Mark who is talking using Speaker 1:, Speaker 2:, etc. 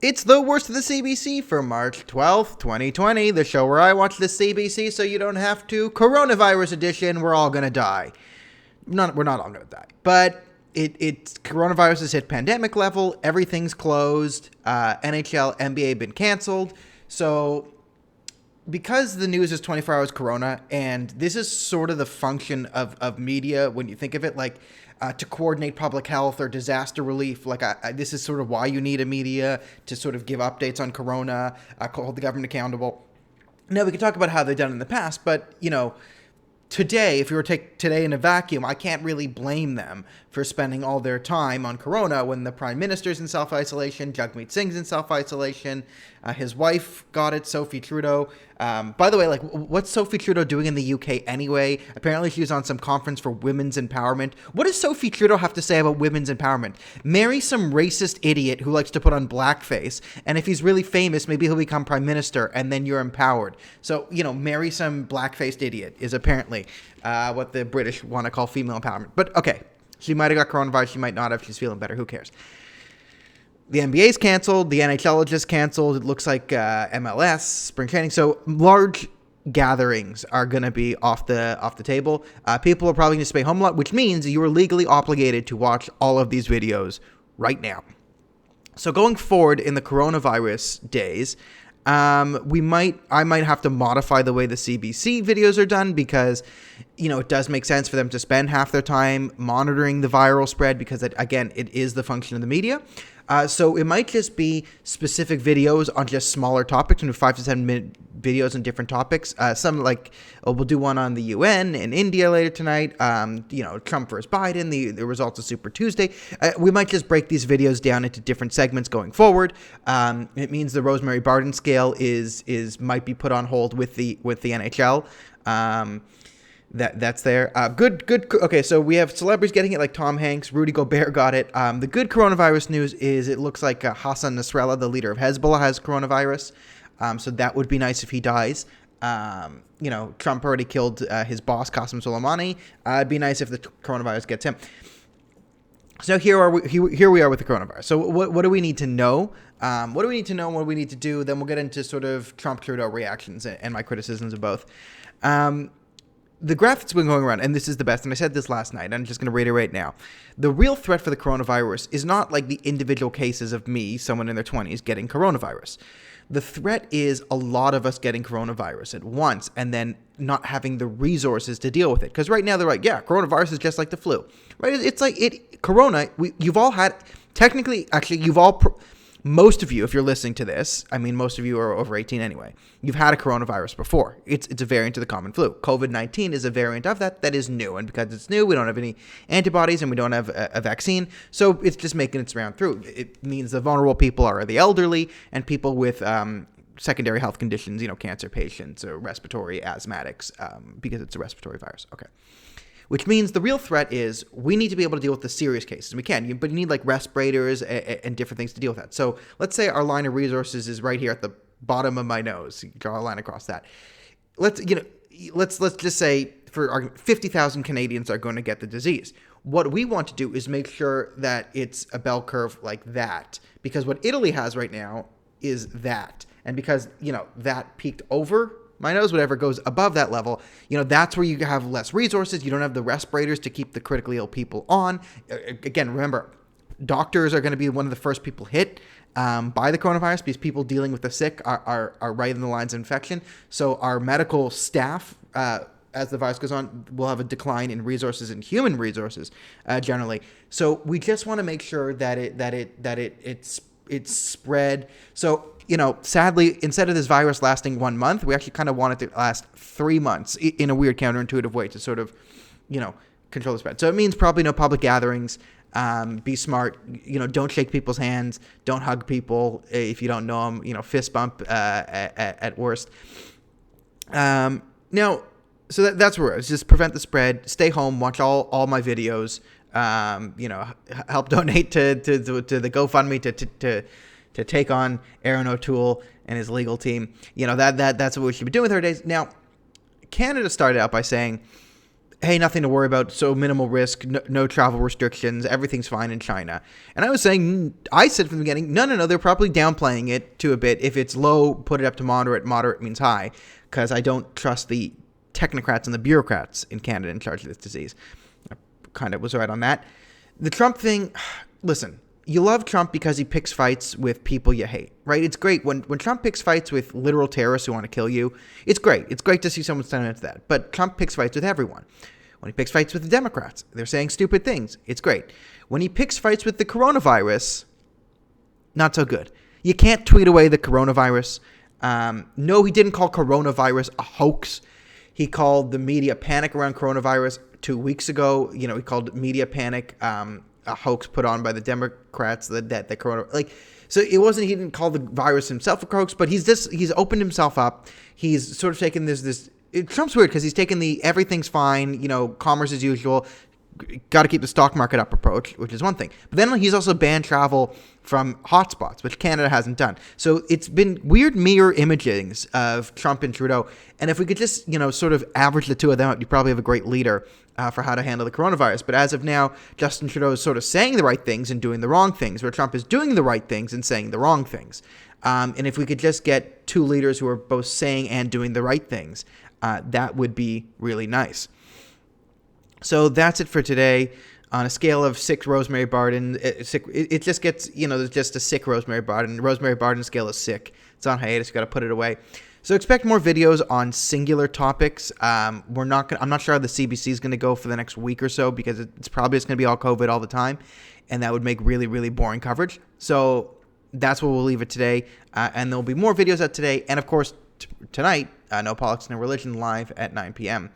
Speaker 1: It's the worst of the CBC for March 12th, 2020, the show where I watch the CBC so you don't have to. Coronavirus edition, we're all gonna die. We're not all gonna die, but it's coronavirus has hit pandemic level, everything's closed, NHL, NBA been canceled, so because the news is 24 hours corona, and this is sort of the function of media when you think of it, like to coordinate public health or disaster relief. Like this is sort of why you need a media to sort of give updates on corona, hold the government accountable. Now, we can talk about how they've done it in the past, but, today, if you were to take today in a vacuum, I can't really blame them for spending all their time on corona when the prime minister's in self-isolation, Jagmeet Singh's in self-isolation, his wife got it, Sophie Trudeau. By the way, what's Sophie Trudeau doing in the UK anyway? Apparently she was on some conference for women's empowerment. What does Sophie Trudeau have to say about women's empowerment? Marry some racist idiot who likes to put on blackface, and if he's really famous, maybe he'll become prime minister, and then you're empowered. So, marry some black-faced idiot is apparently what the British want to call female empowerment. But, okay, she might have got coronavirus, she might not have, she's feeling better, who cares? The NBA's canceled, the NHL is just canceled, it looks like MLS, spring training, so large gatherings are going to be off the table. People are probably going to stay home a lot, which means you are legally obligated to watch all of these videos right now. So going forward in the coronavirus days, I might have to modify the way the CBC videos are done because, it does make sense for them to spend half their time monitoring the viral spread because, it is the function of the media. So it might just be specific videos on just smaller topics, 5 to 7 minute videos on different topics. We'll do one on the UN in India later tonight. Trump versus Biden, the results of Super Tuesday. We might just break these videos down into different segments going forward. It means the Rosemary Barden scale might be put on hold with the NHL. That's there. Good. Okay, so we have celebrities getting it like Tom Hanks. Rudy Gobert got it. The good coronavirus news is it looks like Hassan Nasrallah, the leader of Hezbollah, has coronavirus. So that would be nice if he dies. Trump already killed his boss, Qasem Soleimani. It'd be nice if the coronavirus gets him. So here we are with the coronavirus. So what do we need to know? What do we need to know and what do we need to do? Then we'll get into sort of Trump-Trudeau reactions and my criticisms of both. The graph that's been going around, and this is the best, and I said this last night, I'm just going to reiterate now. The real threat for the coronavirus is not like the individual cases of me, someone in their 20s, getting coronavirus. The threat is a lot of us getting coronavirus at once and then not having the resources to deal with it. Because right now they're like, yeah, coronavirus is just like the flu. Right? It's like corona, you've all had, technically, actually, most of you, if you're listening to this, most of you are over 18 anyway, you've had a coronavirus before. It's a variant of the common flu. COVID-19 is a variant of that is new. And because it's new, we don't have any antibodies and we don't have a vaccine. So it's just making its round through. It means the vulnerable people are the elderly and people with secondary health conditions, cancer patients or respiratory asthmatics, because it's a respiratory virus. Okay. Which means the real threat is we need to be able to deal with the serious cases. We can, but you need like respirators and different things to deal with that. So let's say our line of resources is right here at the bottom of my nose. You draw a line across that. Let's just say for our 50,000 Canadians are going to get the disease. What we want to do is make sure that it's a bell curve like that, because what Italy has right now is that, and because that peaked over my nose, whatever goes above that level, that's where you have less resources. You don't have the respirators to keep the critically ill people on. Again, remember, doctors are going to be one of the first people hit by the coronavirus because people dealing with the sick are right in the lines of infection. So our medical staff, as the virus goes on, will have a decline in resources and human resources generally. So we just want to make sure that it's spread. So sadly, instead of this virus lasting 1 month, we actually kind of want it to last 3 months in a weird counterintuitive way to sort of, control the spread. So it means probably no public gatherings. Be smart. Don't shake people's hands. Don't hug people if you don't know them. Fist bump at worst. Now, so that's where it's just prevent the spread. Stay home. Watch all my videos. Help donate to the GoFundMe to take on Aaron O'Toole and his legal team. That's what we should be doing with our days. Now, Canada started out by saying, hey, nothing to worry about, so minimal risk, no travel restrictions, everything's fine in China. And I said from the beginning, no, they're probably downplaying it to a bit. If it's low, put it up to moderate. Moderate means high, because I don't trust the technocrats and the bureaucrats in Canada in charge of this disease. I kind of was right on that. The Trump thing, listen, you love Trump because he picks fights with people you hate, right? It's great. When Trump picks fights with literal terrorists who want to kill you, it's great. It's great to see someone stand up to that. But Trump picks fights with everyone. When he picks fights with the Democrats, they're saying stupid things. It's great. When he picks fights with the coronavirus, not so good. You can't tweet away the coronavirus. No, he didn't call coronavirus a hoax. He called the media panic around coronavirus 2 weeks ago. He called media panic a hoax put on by the Democrats. The corona, so it wasn't. He didn't call the virus himself a hoax, but he's opened himself up. He's sort of taken this. Trump's weird because he's taken the everything's fine, commerce as usual, got to keep the stock market up approach, which is one thing. But then he's also banned travel from hotspots, which Canada hasn't done. So it's been weird mirror imagings of Trump and Trudeau. And if we could just, sort of average the two of them out, you probably have a great leader for how to handle the coronavirus. But as of now, Justin Trudeau is sort of saying the right things and doing the wrong things, where Trump is doing the right things and saying the wrong things. And if we could just get two leaders who are both saying and doing the right things, that would be really nice. So that's it for today. On a scale of sick Rosemary Barden, it just gets, there's just a sick Rosemary Barden. Rosemary Barden scale is sick. It's on hiatus. You got to put it away. So expect more videos on singular topics. I'm not sure how the CBC is going to go for the next week or so, because it's probably just going to be all COVID all the time, and that would make really, really boring coverage. So that's where we'll leave it today. And there'll be more videos out today. And of course, tonight, No Politics, No Religion live at 9 p.m.